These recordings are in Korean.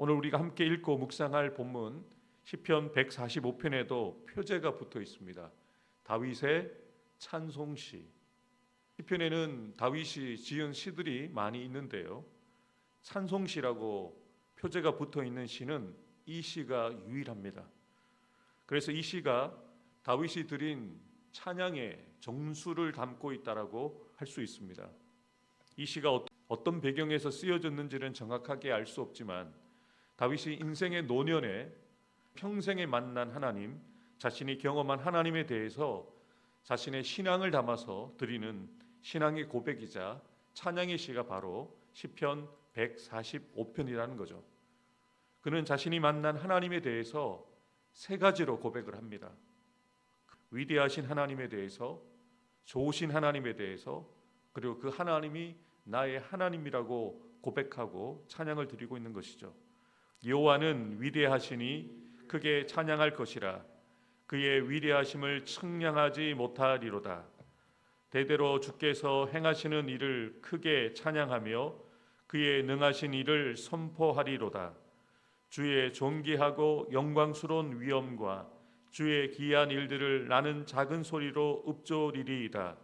오늘 우리가 함께 읽고 묵상할 본문 시편 145편에도 표제가 붙어 있습니다. 다윗의 찬송시. 시편에는 다윗이 지은 시들이 많이 있는데요, 찬송시라고 표제가 붙어 있는 시는 이 시가 유일합니다. 그래서 이 시가 다윗이 드린 찬양의 정수를 담고 있다라고 할 수 있습니다. 이 시가 어떤 배경에서 쓰여졌는지는 정확하게 알 수 없지만 다윗이 인생의 노년에 평생에 만난 하나님, 자신이 경험한 하나님에 대해서 자신의 신앙을 담아서 드리는 신앙의 고백이자 찬양의 시가 바로 시편 145편이라는 거죠. 그는 자신이 만난 하나님에 대해서 세 가지로 고백을 합니다. 위대하신 하나님에 대해서, 좋으신 하나님에 대해서, 그리고 그 하나님이 나의 하나님이라고 고백하고 찬양을 드리고 있는 것이죠. 여호와는 위대하시니 크게 찬양할 것이라. 그의 위대하심을 측량하지 못하리로다. 대대로 주께서 행하시는 일을 크게 찬양하며 그의 능하신 일을 선포하리로다. 주의 존귀하고 영광스러운 위엄과 주의 기이한 일들을 나는 작은 소리로 읊조리리이다.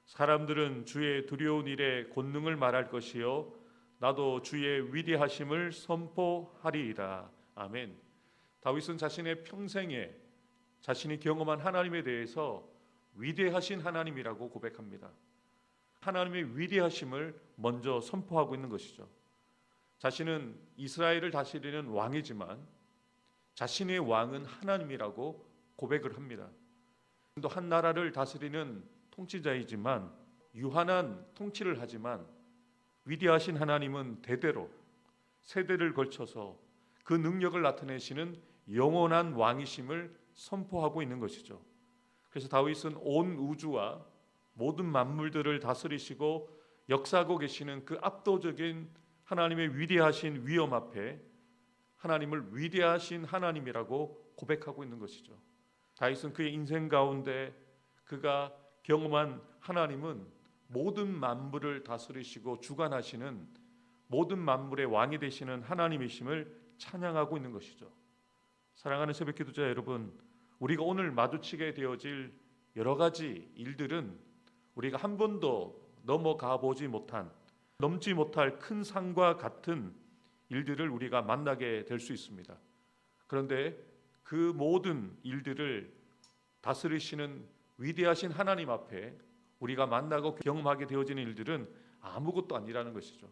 사람들은 주의 두려운 일에 권능을 말할 것이요 나도 주의 위대하심을 선포하리이다. 아멘. 다윗은 자신의 평생에 자신이 경험한 하나님에 대해서 위대하신 하나님이라고 고백합니다. 하나님의 위대하심을 먼저 선포하고 있는 것이죠. 자신은 이스라엘을 다스리는 왕이지만 자신의 왕은 하나님이라고 고백을 합니다. 또 한 나라를 다스리는 통치자이지만 유한한 통치를 하지만 위대하신 하나님은 대대로 세대를 걸쳐서 그 능력을 나타내시는 영원한 왕이심을 선포하고 있는 것이죠. 그래서 다윗은 온 우주와 모든 만물들을 다스리시고 역사하고 계시는 그 압도적인 하나님의 위대하신 위엄 앞에 하나님을 위대하신 하나님이라고 고백하고 있는 것이죠. 다윗은 그의 인생 가운데 그가 경험한 하나님은 모든 만물을 다스리시고 주관하시는 모든 만물의 왕이 되시는 하나님이심을 찬양하고 있는 것이죠. 사랑하는 새벽기도자 여러분, 우리가 오늘 마주치게 되어질 여러 가지 일들은 우리가 한 번도 넘어가 보지 못한, 넘지 못할 큰 산과 같은 일들을 우리가 만나게 될 수 있습니다. 그런데 그 모든 일들을 다스리시는 위대하신 하나님 앞에 우리가 만나고 경험하게 되어지는 일들은 아무것도 아니라는 것이죠.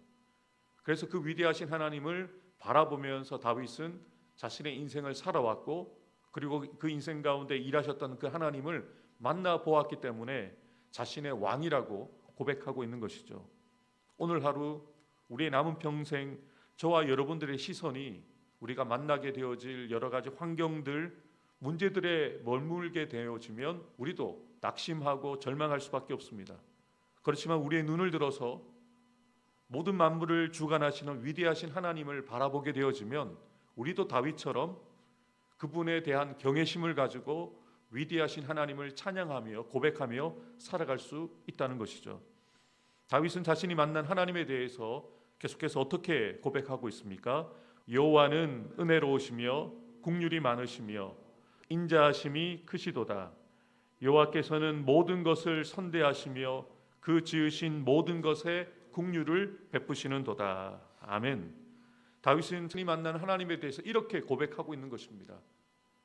그래서 그 위대하신 하나님을 바라보면서 다윗은 자신의 인생을 살아왔고, 그리고 그 인생 가운데 일하셨던 그 하나님을 만나보았기 때문에 자신의 왕이라고 고백하고 있는 것이죠. 오늘 하루 우리의 남은 평생 저와 여러분들의 시선이 우리가 만나게 되어질 여러 가지 환경들, 문제들에 머물게 되어지면 우리도 낙심하고 절망할 수밖에 없습니다. 그렇지만 우리의 눈을 들어서 모든 만물을 주관하시는 위대하신 하나님을 바라보게 되어지면 우리도 다윗처럼 그분에 대한 경외심을 가지고 위대하신 하나님을 찬양하며 고백하며 살아갈 수 있다는 것이죠. 다윗은 자신이 만난 하나님에 대해서 계속해서 어떻게 고백하고 있습니까? 여호와는 은혜로우시며 국률이 많으시며 인자하심이 크시도다. 여호와께서는 모든 것을 선대하시며 그 지으신 모든 것에 국률을 베푸시는도다. 아멘. 다윗은 자신이 만난 하나님에 대해서 이렇게 고백하고 있는 것입니다.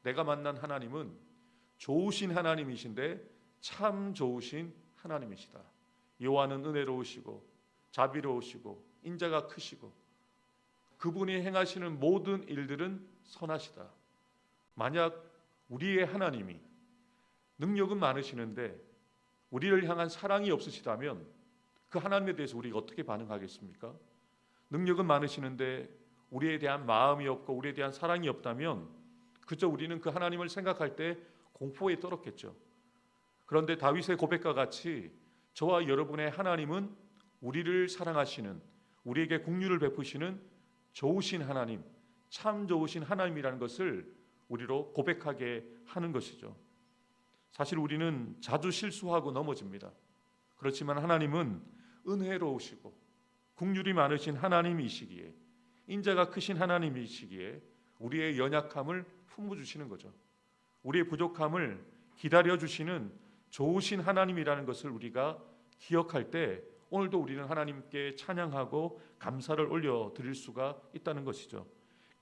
내가 만난 하나님은 좋으신 하나님이신데 참 좋으신 하나님이시다. 여호와는 은혜로우시고 자비로우시고 인자가 크시고 그분이 행하시는 모든 일들은 선하시다. 만약 우리의 하나님이 능력은 많으시는데 우리를 향한 사랑이 없으시다면 그 하나님에 대해서 우리가 어떻게 반응하겠습니까? 능력은 많으시는데 우리에 대한 마음이 없고 우리에 대한 사랑이 없다면 그저 우리는 그 하나님을 생각할 때 공포에 떨었겠죠. 그런데 다윗의 고백과 같이 저와 여러분의 하나님은 우리를 사랑하시는, 우리에게 긍휼을 베푸시는 좋으신 하나님, 참 좋으신 하나님이라는 것을 우리로 고백하게 하는 것이죠. 사실 우리는 자주 실수하고 넘어집니다. 그렇지만 하나님은 은혜로우시고 긍휼이 많으신 하나님이시기에 인자가 크신 하나님이시기에 우리의 연약함을 품어주시는 거죠. 우리의 부족함을 기다려주시는 좋으신 하나님이라는 것을 우리가 기억할 때 오늘도 우리는 하나님께 찬양하고 감사를 올려드릴 수가 있다는 것이죠.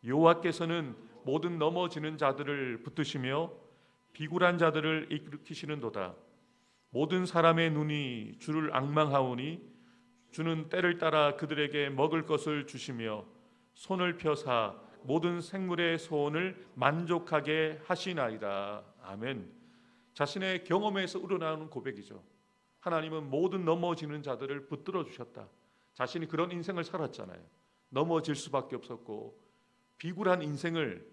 여호와께서는 모든 넘어지는 자들을 붙드시며 비굴한 자들을 일으키시는도다. 모든 사람의 눈이 주를 앙망하오니 주는 때를 따라 그들에게 먹을 것을 주시며 손을 펴사 모든 생물의 소원을 만족하게 하시나이다. 아멘. 자신의 경험에서 우러나오는 고백이죠. 하나님은 모든 넘어지는 자들을 붙들어 주셨다. 자신이 그런 인생을 살았잖아요. 넘어질 수밖에 없었고 비굴한 인생을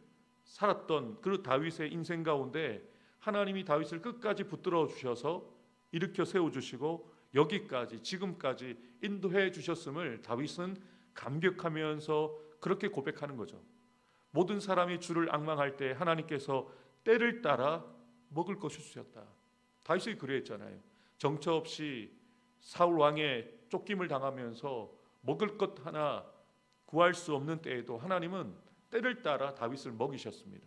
살았던 그 다윗의 인생 가운데 하나님이 다윗을 끝까지 붙들어 주셔서 일으켜 세워주시고 여기까지 지금까지 인도해 주셨음을 다윗은 감격하면서 그렇게 고백하는 거죠. 모든 사람이 주를 앙망할 때 하나님께서 때를 따라 먹을 것을 주셨다. 다윗이 그랬잖아요. 정처 없이 사울 왕의 쫓김을 당하면서 먹을 것 하나 구할 수 없는 때에도 하나님은 때를 따라 다윗을 먹이셨습니다.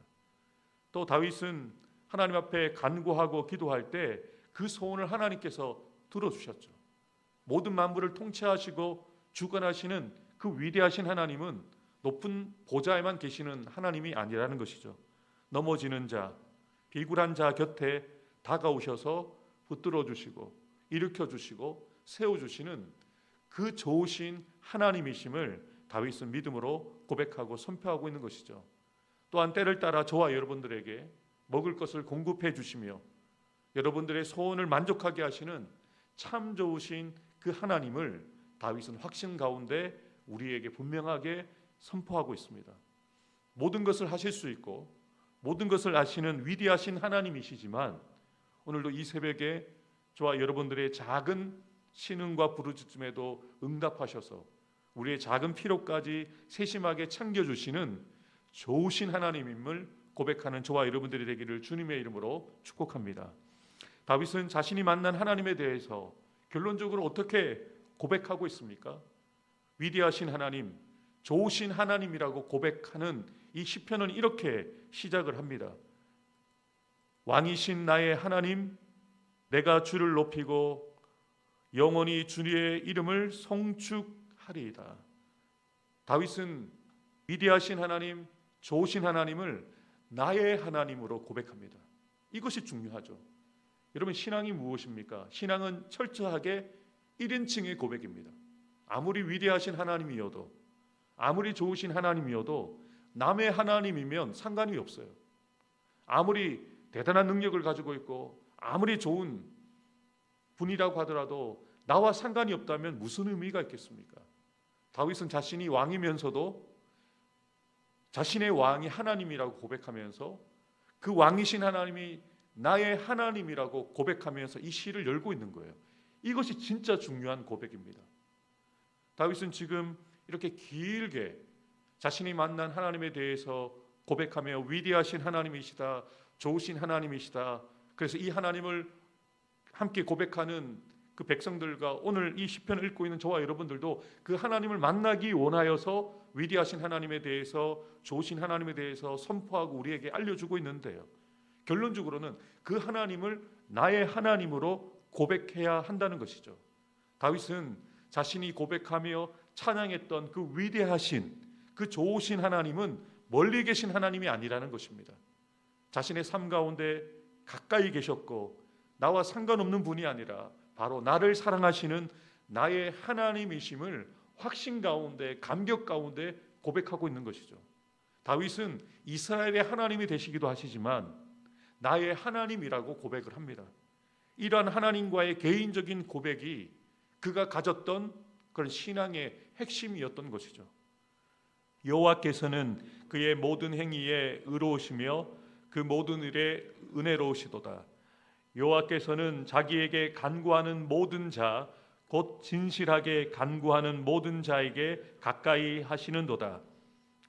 또 다윗은 하나님 앞에 간구하고 기도할 때 그 소원을 하나님께서 들어주셨죠. 모든 만물을 통치하시고 주관하시는 그 위대하신 하나님은 높은 보좌에만 계시는 하나님이 아니라는 것이죠. 넘어지는 자, 비굴한 자 곁에 다가오셔서 붙들어 주시고 일으켜 주시고 세워 주시는 그 좋으신 하나님이심을 다윗은 믿음으로 고백하고 선포하고 있는 것이죠. 또한 때를 따라 저와 여러분들에게 먹을 것을 공급해 주시며 여러분들의 소원을 만족하게 하시는 참 좋으신 그 하나님을 다윗은 확신 가운데 우리에게 분명하게 선포하고 있습니다. 모든 것을 하실 수 있고 모든 것을 아시는 위대하신 하나님이시지만 오늘도 이 새벽에 저와 여러분들의 작은 신음과 부르짖음에도 응답하셔서 우리의 작은 필요까지 세심하게 챙겨주시는 좋으신 하나님임을 고백하는 저와 여러분들이 되기를 주님의 이름으로 축복합니다. 다윗은 자신이 만난 하나님에 대해서 결론적으로 어떻게 고백하고 있습니까? 위대하신 하나님, 좋으신 하나님이라고 고백하는 이 시편은 이렇게 시작을 합니다. 왕이신 나의 하나님, 내가 주를 높이고 영원히 주의 이름을 송축하리이다. 다윗은 위대하신 하나님, 좋으신 하나님을 나의 하나님으로 고백합니다. 이것이 중요하죠. 여러분, 신앙이 무엇입니까? 신앙은 철저하게 1인칭의 고백입니다. 아무리 위대하신 하나님이어도 아무리 좋으신 하나님이어도 남의 하나님이면 상관이 없어요. 아무리 대단한 능력을 가지고 있고 아무리 좋은 분이라고 하더라도 나와 상관이 없다면 무슨 의미가 있겠습니까? 다윗은 자신이 왕이면서도 자신의 왕이 하나님이라고 고백하면서 그 왕이신 하나님이 나의 하나님이라고 고백하면서 이 시를 열고 있는 거예요. 이것이 진짜 중요한 고백입니다. 다윗은 지금 이렇게 길게 자신이 만난 하나님에 대해서 고백하며 위대하신 하나님이시다, 좋으신 하나님이시다. 그래서 이 하나님을 함께 고백하는 그 백성들과 오늘 이 시편을 읽고 있는 저와 여러분들도 그 하나님을 만나기 원하여서 위대하신 하나님에 대해서, 좋으신 하나님에 대해서 선포하고 우리에게 알려주고 있는데요. 결론적으로는 그 하나님을 나의 하나님으로 고백해야 한다는 것이죠. 다윗은 자신이 고백하며 찬양했던 그 위대하신, 그 좋으신 하나님은 멀리 계신 하나님이 아니라는 것입니다. 자신의 삶 가운데 가까이 계셨고 나와 상관없는 분이 아니라 바로 나를 사랑하시는 나의 하나님이심을 확신 가운데, 감격 가운데 고백하고 있는 것이죠. 다윗은 이스라엘의 하나님이 되시기도 하시지만 나의 하나님이라고 고백을 합니다. 이러한 하나님과의 개인적인 고백이 그가 가졌던 그런 신앙의 핵심이었던 것이죠. 여호와께서는 그의 모든 행위에 의로우시며 그 모든 일에 은혜로우시도다. 여호와께서는 자기에게 간구하는 모든 자, 곧 진실하게 간구하는 모든 자에게 가까이 하시는도다.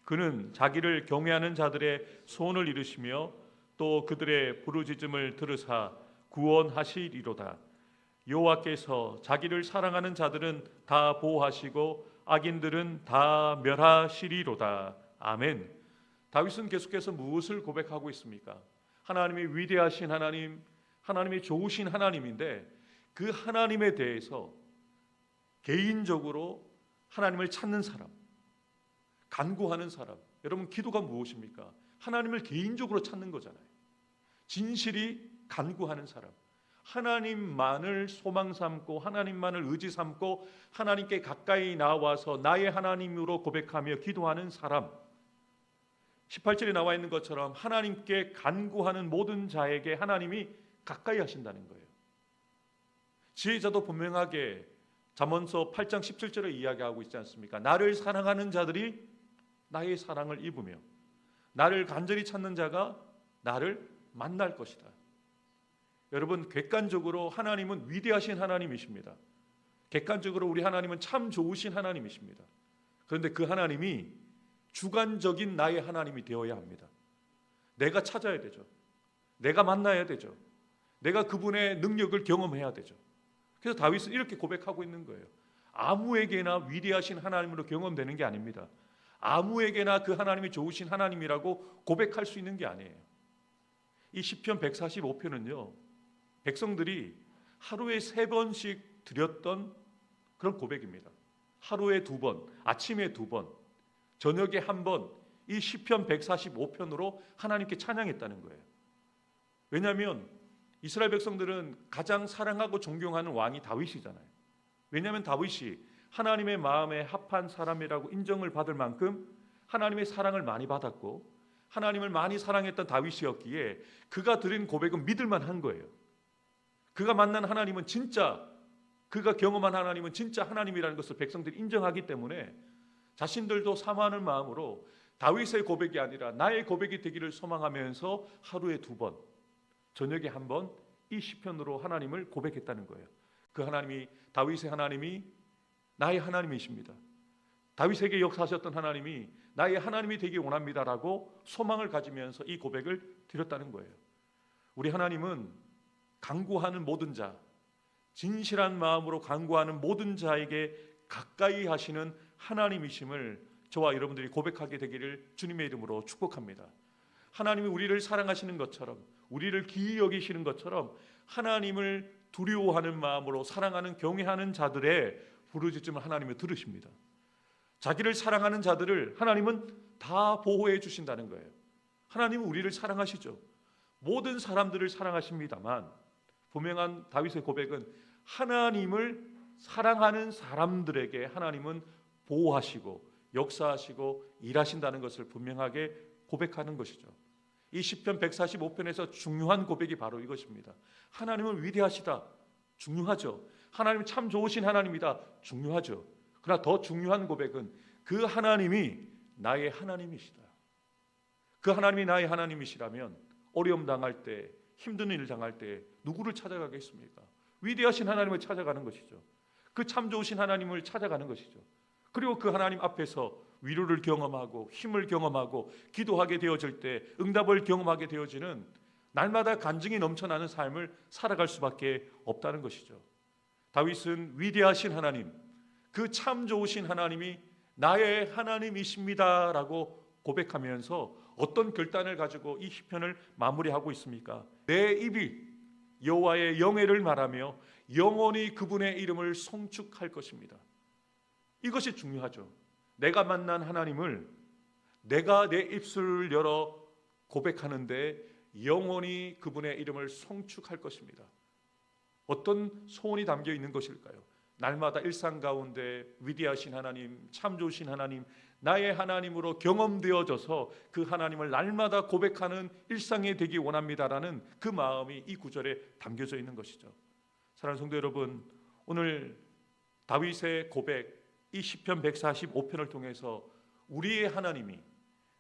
그는 자기를 경외하는 자들의 소원을 이루시며 또 그들의 부르짖음을 들으사 구원하시리로다. 여호와께서 자기를 사랑하는 자들은 다 보호하시고 악인들은 다 멸하시리로다. 아멘. 다윗은 계속해서 무엇을 고백하고 있습니까? 하나님이 위대하신 하나님, 하나님이 좋으신 하나님인데 그 하나님에 대해서 개인적으로 하나님을 찾는 사람, 간구하는 사람. 여러분, 기도가 무엇입니까? 하나님을 개인적으로 찾는 거잖아요. 진실이 간구하는 사람, 하나님만을 소망 삼고 하나님만을 의지 삼고 하나님께 가까이 나와서 나의 하나님으로 고백하며 기도하는 사람. 18절에 나와 있는 것처럼 하나님께 간구하는 모든 자에게 하나님이 가까이 하신다는 거예요. 지혜자도 분명하게 잠언서 8장 17절에 이야기하고 있지 않습니까? 나를 사랑하는 자들이 나의 사랑을 입으며 나를 간절히 찾는 자가 나를 만날 것이다. 여러분, 객관적으로 하나님은 위대하신 하나님이십니다. 객관적으로 우리 하나님은 참 좋으신 하나님이십니다. 그런데 그 하나님이 주관적인 나의 하나님이 되어야 합니다. 내가 찾아야 되죠. 내가 만나야 되죠. 내가 그분의 능력을 경험해야 되죠. 그래서 다윗은 이렇게 고백하고 있는 거예요. 아무에게나 위대하신 하나님으로 경험되는 게 아닙니다. 아무에게나 그 하나님이 좋으신 하나님이라고 고백할 수 있는 게 아니에요. 이 시편 145편은요, 백성들이 하루에 3번씩 드렸던 그런 고백입니다. 하루에 2번, 아침에 2번, 저녁에 1번, 이 시편 145편으로 하나님께 찬양했다는 거예요. 왜냐하면 이스라엘 백성들은 가장 사랑하고 존경하는 왕이 다윗이잖아요. 왜냐하면 다윗이 하나님의 마음에 합한 사람이라고 인정을 받을 만큼 하나님의 사랑을 많이 받았고 하나님을 많이 사랑했던 다윗이었기에 그가 드린 고백은 믿을만 한 거예요. 그가 만난 하나님은 진짜, 그가 경험한 하나님은 진짜 하나님이라는 것을 백성들이 인정하기 때문에 자신들도 사모하는 마음으로 다윗의 고백이 아니라 나의 고백이 되기를 소망하면서 하루에 2번, 저녁에 1번 이 시편으로 하나님을 고백했다는 거예요. 그 하나님이, 다윗의 하나님이 나의 하나님이십니다. 다윗에게 역사하셨던 하나님이 나의 하나님이 되기 원합니다라고 소망을 가지면서 이 고백을 드렸다는 거예요. 우리 하나님은 간구하는 모든 자, 진실한 마음으로 간구하는 모든 자에게 가까이 하시는 하나님이심을 저와 여러분들이 고백하게 되기를 주님의 이름으로 축복합니다. 하나님이 우리를 사랑하시는 것처럼, 우리를 기이 여기시는 것처럼 하나님을 두려워하는 마음으로 사랑하는, 경외하는 자들의 부르짖음을 하나님이 들으십니다. 자기를 사랑하는 자들을 하나님은 다 보호해 주신다는 거예요. 하나님은 우리를 사랑하시죠. 모든 사람들을 사랑하십니다만 분명한 다윗의 고백은 하나님을 사랑하는 사람들에게 하나님은 보호하시고 역사하시고 일하신다는 것을 분명하게 고백하는 것이죠. 이 시편 145편에서 중요한 고백이 바로 이것입니다. 하나님은 위대하시다. 중요하죠. 하나님 참 좋으신 하나님이다. 중요하죠. 그러나 더 중요한 고백은 그 하나님이 나의 하나님이시다. 그 하나님이 나의 하나님이시라면 어려움 당할 때, 힘든 일 당할 때 누구를 찾아가겠습니까? 위대하신 하나님을 찾아가는 것이죠. 그 참 좋으신 하나님을 찾아가는 것이죠. 그리고 그 하나님 앞에서 위로를 경험하고 힘을 경험하고 기도하게 되어질 때 응답을 경험하게 되어지는 날마다 간증이 넘쳐나는 삶을 살아갈 수밖에 없다는 것이죠. 다윗은 위대하신 하나님, 그 참 좋으신 하나님이 나의 하나님이십니다라고 고백하면서 어떤 결단을 가지고 이 시편을 마무리하고 있습니까? 내 입이 여호와의 영예를 말하며 영원히 그분의 이름을 송축할 것입니다. 이것이 중요하죠. 내가 만난 하나님을 내가 내 입술을 열어 고백하는데 영원히 그분의 이름을 송축할 것입니다. 어떤 소원이 담겨 있는 것일까요? 날마다 일상 가운데 위대하신 하나님, 참 좋으신 하나님, 나의 하나님으로 경험되어져서 그 하나님을 날마다 고백하는 일상이 되기 원합니다라는 그 마음이 이 구절에 담겨져 있는 것이죠. 사랑하는 성도 여러분, 오늘 다윗의 고백, 이 시편 145편을 통해서 우리의 하나님이,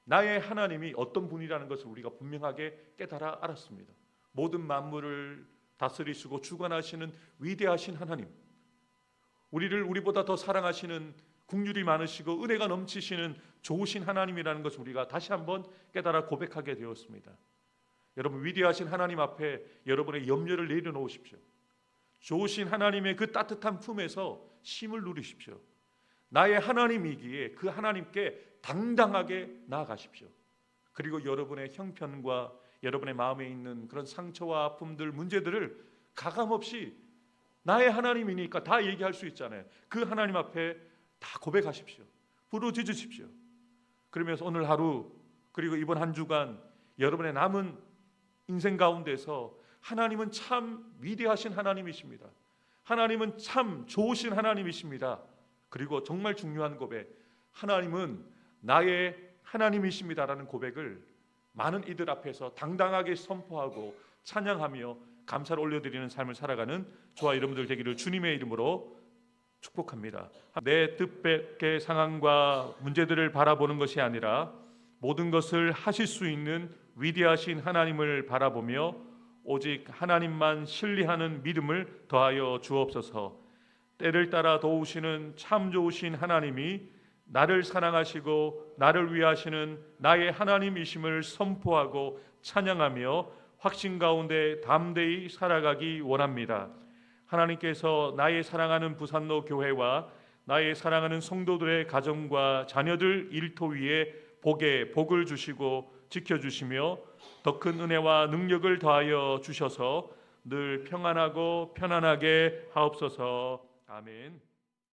나의 하나님이 어떤 분이라는 것을 우리가 분명하게 깨달아 알았습니다. 모든 만물을 다스리시고 주관하시는 위대하신 하나님, 우리를 우리보다 더 사랑하시는, 긍휼이 많으시고 은혜가 넘치시는 좋으신 하나님이라는 것을 우리가 다시 한번 깨달아 고백하게 되었습니다. 여러분, 위대하신 하나님 앞에 여러분의 염려를 내려놓으십시오. 좋으신 하나님의 그 따뜻한 품에서 쉼을 누리십시오. 나의 하나님이기에 그 하나님께 당당하게 나아가십시오. 그리고 여러분의 형편과 여러분의 마음에 있는 그런 상처와 아픔들, 문제들을 가감없이 나의 하나님이니까 다 얘기할 수 있잖아요. 그 하나님 앞에 다 고백하십시오. 부르짖으십시오. 그러면서 오늘 하루 그리고 이번 한 주간 여러분의 남은 인생 가운데서 하나님은 참 위대하신 하나님이십니다. 하나님은 참 좋으신 하나님이십니다. 그리고 정말 중요한 고백, 하나님은 나의 하나님이십니다라는 고백을 많은 이들 앞에서 당당하게 선포하고 찬양하며 감사를 올려드리는 삶을 살아가는 저와 여러분들 되기를 주님의 이름으로 축복합니다. 내 뜻밖의 상황과 문제들을 바라보는 것이 아니라 모든 것을 하실 수 있는 위대하신 하나님을 바라보며 오직 하나님만 신뢰하는 믿음을 더하여 주옵소서. 때를 따라 도우시는 참 좋으신 하나님이 나를 사랑하시고 나를 위하시는 나의 하나님이심을 선포하고 찬양하며 확신 가운데 담대히 살아가기 원합니다. 하나님께서 나의 사랑하는 부산로 교회와 나의 사랑하는 성도들의 가정과 자녀들 일터 위에 복에 복을 주시고 지켜주시며 더 큰 은혜와 능력을 더하여 주셔서 늘 평안하고 편안하게 하옵소서. 아멘.